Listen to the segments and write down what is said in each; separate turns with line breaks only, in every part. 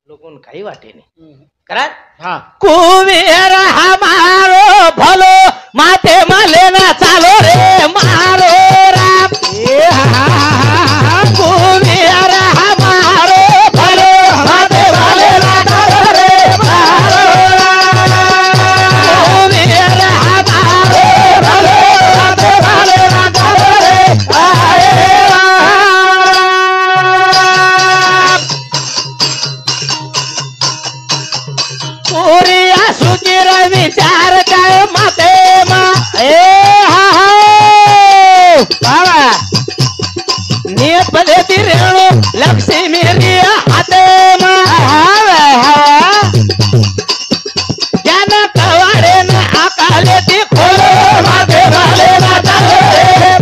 लोगों काही वाटे नाही करा
हा
कुबेर हमारो भलो माथे माले ना चालो रे मारो राम कुबेर हमारो भलो माथे माले ना चालो रे मारो कुबेर हमारो भलो माथे माले ना चालो रे आए पुरिया सुखीर विचार काय माते मा ए हा हा बाबा नियत पद्धती रेणू लक्ष्मी रिया हाते मा ज्ञान कवाडे न आकाले ती खोलो माते माले ना चाले रे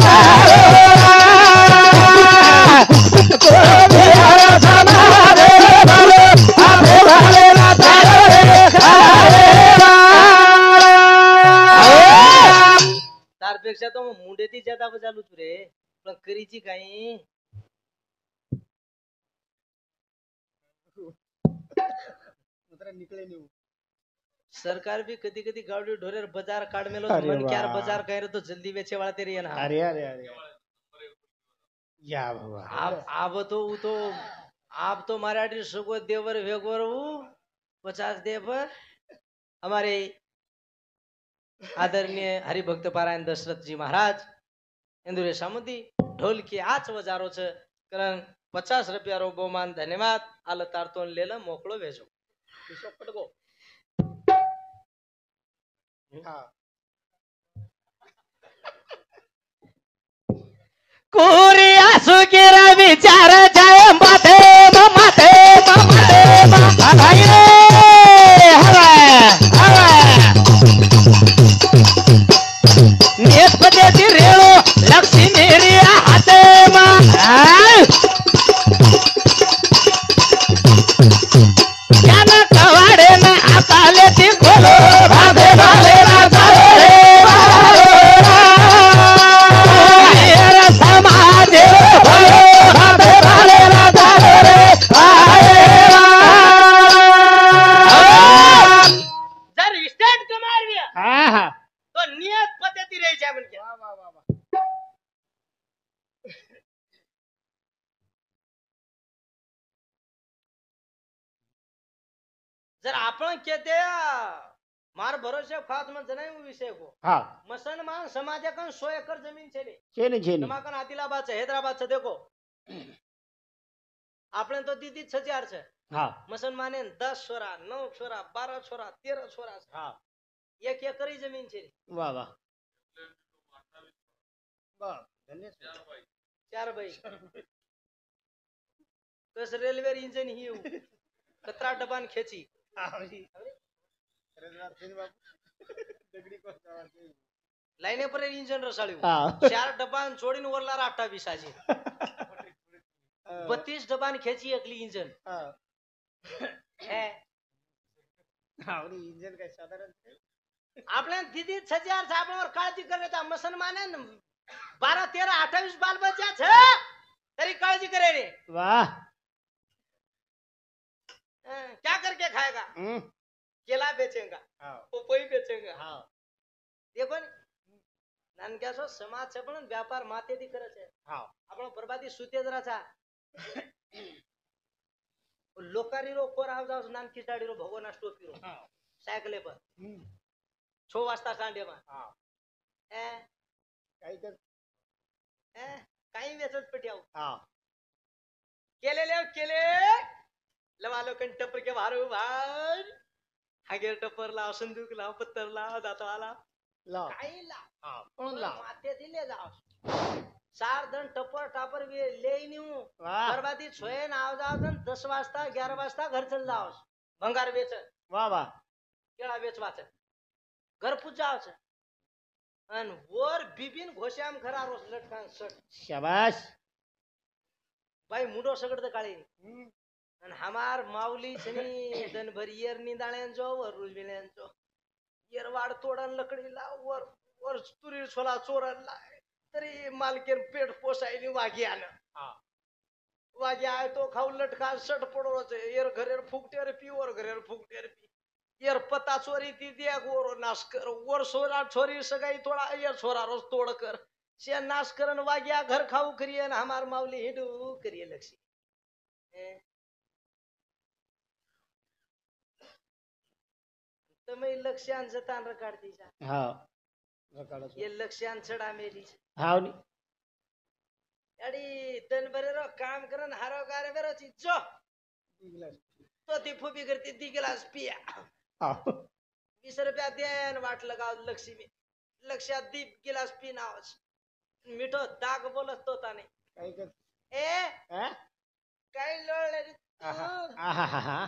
पेक्षा तो मुंडे ती ज्यादा बजालू तू रे पण करीची काही
निकले नहीं
सरकार भी कधी कधी गावडी ढोरेर बाजार काढ मेलो मन क्यार बाजार काय रे तो जल्दी बेचे वाला तेरी है ना
अरे अरे अरे या बाबा
अब तो आप तो मराठी सुगो देवर वेगवर 50 दे पर हमारे आदरणीय हरिभक्त पारायण दशरथ जी महाराज इंदुरे सामुदी ढोल की आज वजारो छ कारण 50 रुपया रो बहुमान धन्यवाद आल तारतोन लेला मोकळो भेजो पटको कोरिया सुकेरा विचार जाय माथे माथे माथे भाई रे हवा हवा नियत पद्धती रेळो लक्ष्मी रिया हाते मा ज्ञान कवाडे न आकाले ती खोलो भागे भाले ना चाले रे समाज भागे भाले ना चाले रे जर स्टँड कमारविया
हा
तो नियत पद्धती रेच्या म्हणजे जर आपण केते मार भरोसे खात म्हणजे नाही विषय को
हा
मुसलमान समाजाकन 100 एकर जमीन छेले
छेने छेने
तमाकन आदिलाबाद से हैदराबाद से देखो આપણે તો દીદી 6000 છે
હા
મુસલમાને 10 છોરા 9 છોરા 12 છોરા 13 છોરા
હા
એક એકરી જમીન છે
વાહ વાહ વાહ ધન્યવાદ
ચાર ભાઈ કસ રેલવે इंजन ही कतरा डबान खेची लाईने पर इंजन रसाळ्યું 4 डबान जोडीने वरला 28 आजी 32 डबान खेची एकली इंजन
आवडी इंजन काय साधारण
आपल्या दीदी 6000 साहेबांवर काळजी करण्याचा मुसलमान 12 13 28 बाल बच्चा छ तरी काळजी करे रे
वाह
क्या करके खाएगा केला बेचेगा पपई बेचेगा
हाँ
देखो नान क्या सो समाज से पण व्यापार माते दी करे छे
हाँ
आपण बर्बादी सुते जरा छा लोकारी रो कोर आव जाव नान किटाडी रो भगवान टोपी रो सायकले पर 6 वाजता सांडे मा
हाँ काही तर
काही वेचत पट्याव
हाँ
केले लवालो कन टपर के भारो भाई हागेर टपर लाव संदूक लाव पत्तर लाव दातावाला
लाव
काही लाव
हाँ कौन लाव
माते दिले जाव 4 दन टपर टापर वे ले न्यू बर्बादी छोए ना आव जाव 10 वाजता 11 वाजता घर चल जाव भंगार बेच
वाह वाह
केळा बेचवाच घर पूजावच अन वर बिबिन घोश्याम खरा रोज लटकान सट
शाबाश
भाई मुंडो सगड काळी आणि हमार माऊली छनी दन भर येर निंदाळ्यांचो वर रुजबिल्यांचो येर वाड तोडन लकडीला वर वर तुरी छोला चोरला तरी मालकेन पेट पोसायली वागी आलं वागे आए तो खाऊ लटका सट पड़ो छे एर घरेर फूकटेर पी और घरेर फूकटेर पी एर पता चोरी ती दिया गोरो नाश कर और सोरा छोरी सगाई थोड़ा एर छोरा रोज तोड़ कर से नाश करन वाग्या घर खाऊ करिए न हमार मावली हिडू करिए लक्ष्मी તમે લક્ષ્યાન જતા રકાડતી જા
હા રકાડો છો
એ લક્ષ્યાન ચડા મેલી છે
હાવ ની
અડી તન બરેરો કામ કરન હારો ગારે બેરો છી જો તો તી ફૂબી કરતી દી ગ્લાસ पिया
હા
20 रुपया देन वाट लगाव लक्ष्मी लक्ष्या दीप गिलास पीना मीठो दाग बोलत तो ताने
કઈ કર
ए
હે
काय लोळले रे
આહા આહા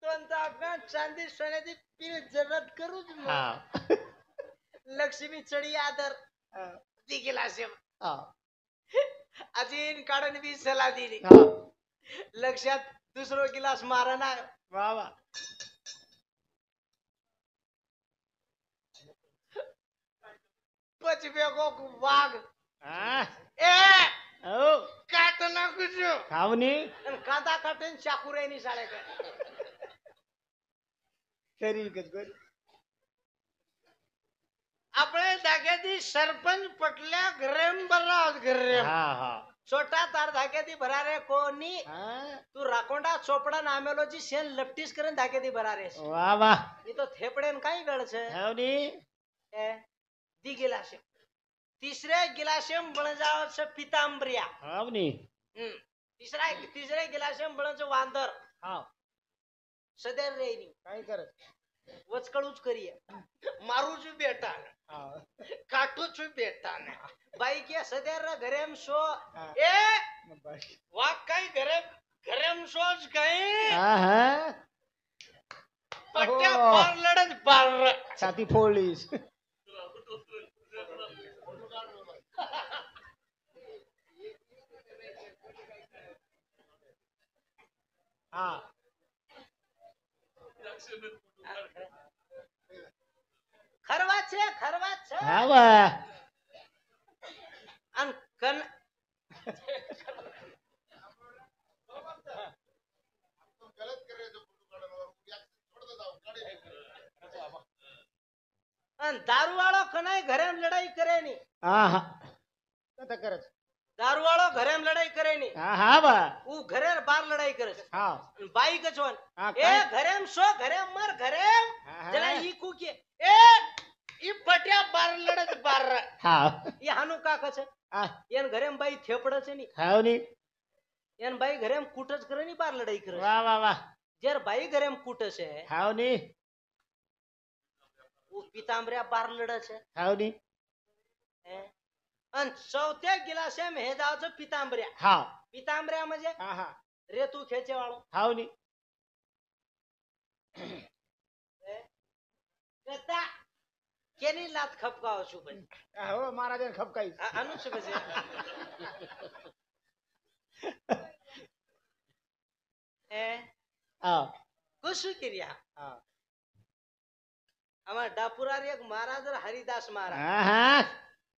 तो आपण चांदी सोन्याची पीर जरूरत करूच
હા
लक्ष्मी चढी आदर ती गिलास
હા
अजीन काढून बी सला दिली
હા
लक्षात दुसरो गिलास मारा ना
વાહ વાહ
पचबे को वाघ
હા
ए
ઓ
काट नको जो
ખાવ ની
कांदा काटेन चाकुरेनी साडे कर
કરી કચ કરી
આપણે धाग्याती सरपंच पटल्या घरेम बराव घरेम
હા हा
छोटा तार धाग्याती भरा रे कोणी
હા
तू राकोंडा चोपडा नामेलोजी शेन लपटीस करून धाग्याती भरा रे
વાહ વાહ
ઈ તો थेपडेन काही गळ छे
હાવ ની
ए दी गिलास तिसरे गिलासेम बळजाव छे पितांबरिया
હાવ ની
तिसरे गिलासेम बळज वांदर
હાવ
सदैव रेनी
કઈ કરે
वचकळूच करिए मारू छु बेटा
હાવ
काटू छु बेटा ने बाई के सदैव घरेम सो
હા.
ए
બસ
वा काही घरेम सोच काही
હા હા
पट्ट्या
ओहो.
पार लढत पार
છાતી ફોડીશ હા
खरवा छे
હા વાહ
अन कन अन दारू वाळो कनाय घरेम लढाई करे नी
હા હા કતા કરે છે?
दारू वाळो घरेम लढाई करे नी
હા હા વાહ
ऊ घरेर बार लढाई करे
હા
बाई कचवन
હા,
ए
काय?
घरेम सो घरेम मर घरेम
हा, हा.
जला ई कुके ए ई पट्या बार लढत बार
હા
ई हानु का कछ
હા
एन घरेम बाई थेपडच नी
હાવ ની
एन बाई घरेम कुटच करे नी बार लढाई करे
વાહ વાહ વાહ
जर बाई घरेम कुटच है
હાવ ની
ऊ पितांबऱ्या बार लढच है
હાવ ની
अन चौथ्या गिलासेम हे जावचं पितांबऱ्या
હાવ
पितांबऱ्या म्हणजे
હા હા
रेतू खेचे वाळो
હાવ ની
कता केनी लात खपकाव छु भाई
હો મારા જેને ખપકાઈ
આનું છે પછી એ
હા
કશું કર્યા
હા
અમાર ડાપુરાર એક महाराज हरिदास महाराज
હા હા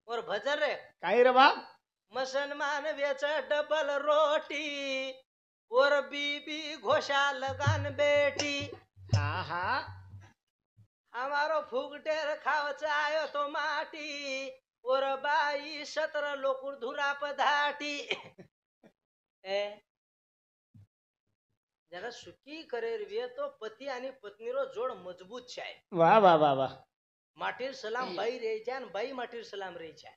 और भजन रे
કાઈ રે બાપ
मुसलमान वेच डबल रोटी और बीबी घोषा लगान बेटी
હા હા
हमारो फुगटेर खावच आयो तो माटी और बाई 17 लोकुर धुरा पधाटी ए जरा सुखी करेर वे तो पती आणि पत्नीरो जोड मजबूत छे
વાહ વાહ વાહ વાહ
माटीर सलाम बाई रे छे आणि बाई माटीर सलाम रे छे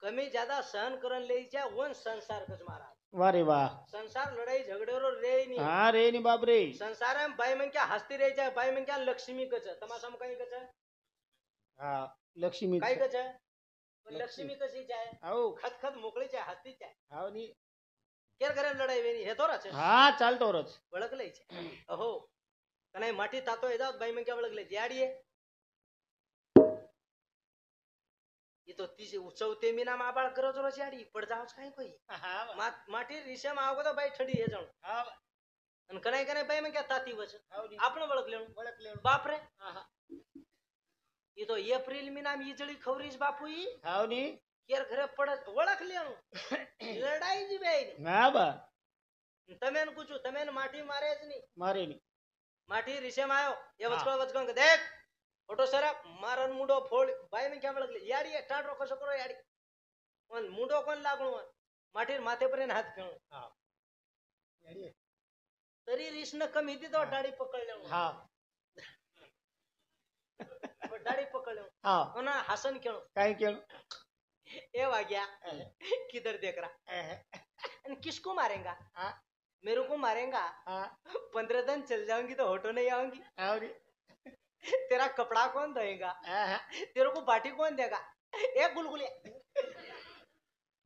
कमी ज्यादा सहन करन ले छे वन संसार कच महाराज
વાહ રે વાહ
संसार लढाई झगडेरो रे नी
હા રે ની બાપ રે
संसार में बाई मन क्या हस्ती रे छे बाई मन क्या लक्ष्मी कच तमाशा में कई कच
હા લક્ષ્મી
काय
છે.
कच लक्ष्मी कशी छे
હાવ
खतखत मोकळी छे हस्ती छे
હાવ ની
केर करे लढाई वेनी हे तोरा छे
હા ચાલતો રચ
ओळख लई छे अहो कनाई माटी तातो हे जात बाई मन क्या ओळख लई जाडीए ये तो तीस चौथे मीना माबाळ करत रो जाडी पड जावच काय कोई
હા
माटी रिसे में आवगो तो बाई ठडी हे जाण
હા
अन कनाई कनाई बाई मन क्या ताती वच
હાવ ની
आपण ओळख लेणू
વળક લેવું
बाप रे
હા હા
ये तो एप्रिल मीना में इजळी खवरीज बापू ई
હાવ ની
केर घरे पड़त ओळख लेणું લડાઈ જ બેય
હા બા
તમે ને પૂછું તમે ને માટી મારે જ નહીં
મારે ની
માટી રીસે માં આવ્યો એ વચકો કે દેખ ફોટો સરા મારન મુંડો ફોડ ભાઈ ને કેમ લગલે યાડી ટાટરો કસો કરો યાડી ઓન મુંડો કોણ લાગણું માટી માથે પર હાથ ફેણું
હા યાડી
તરી રીસ ને કમી દીધો ડાડી પકડ લેવું
હા
ડાડી પકડ લેવું
હા
ઓના હસન કેણો
કાઈ કેણો
ए वाग्या किधर देख रहा है किसको मारेगा
हाँ
मेरे को मारेगा
हाँ
15 दिन चल जाऊंगी तो होटो नहीं आऊंगी
और
तेरा कपड़ा कौन धोएगा तेरे को बाटी कौन देगा एक गुलगुले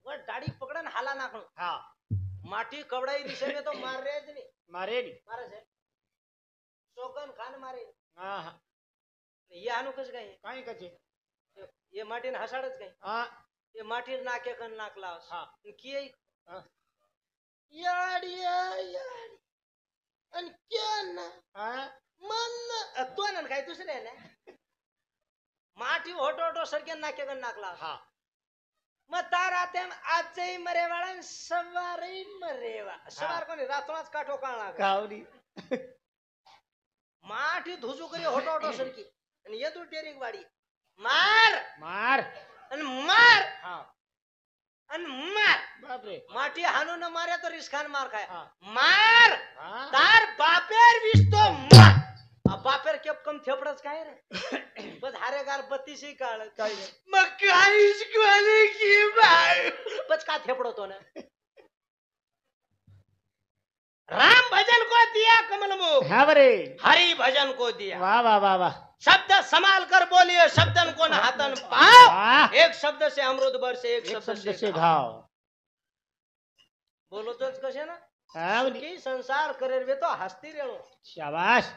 वो दाढ़ी पकड़न हाला नाखणं
हाँ
माटी कपड़ाई दिशे में तो मार रहे ज नहीं
मारे नी
मारे से शोकन खान मारे
हाँ हाँ
ये आनु कस गई
काई कचे
ये माटी ने हसाड़ ज गई
हाँ
ये माटी नाके कन नाक लावस
हाँ
किए
हाँ
याडी याडी अन क्या ना
हाँ
मन तो ना काय दुसरे ना माटी होटो होटो सरके नाके कन नाक लावस
हाँ
मग तारा तेम आजही मरेवाळा सवारही मरेवा सवार कोणी रातोळाच काठो काळला
कावरी
माटी धुजू करी होटो होटो सरकी आणि येदू टेरिंग वाडी मार
मार
आणि मार
हाँ
आणि मार
बाप रे
माटी हानू न मारे तो रिस्कान मार खाय
हाँ
मार
हाँ
तार बापेर विस्तो मार अब बापेर केप कम थेपडच काय रे बस हारेगार 32 ही काळ
काय
मग काहीच कोणी की बाय बस का थेपडो तो ना राम भजन को दिया कमल मुख
हाँ बरे
हरि भजन को दिया
वाह वाह वाह वाह
शब्द संभाल कर बोलिए शब्दन को न हाथन पाओ
वाह
एक शब्द से अमृत बरसे एक
एक
शब्द
से घाव
बोलो तो कसे ना
हाँ बरे
की संसार करे वे तो हस्ती रेणो
शाबाश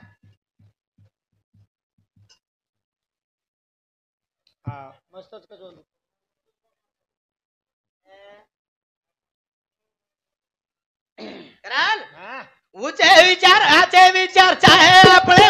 हाँ मस्तच का जोन
कराल
हाँ
ऊंचे विचार आचे विचार चाहे अपने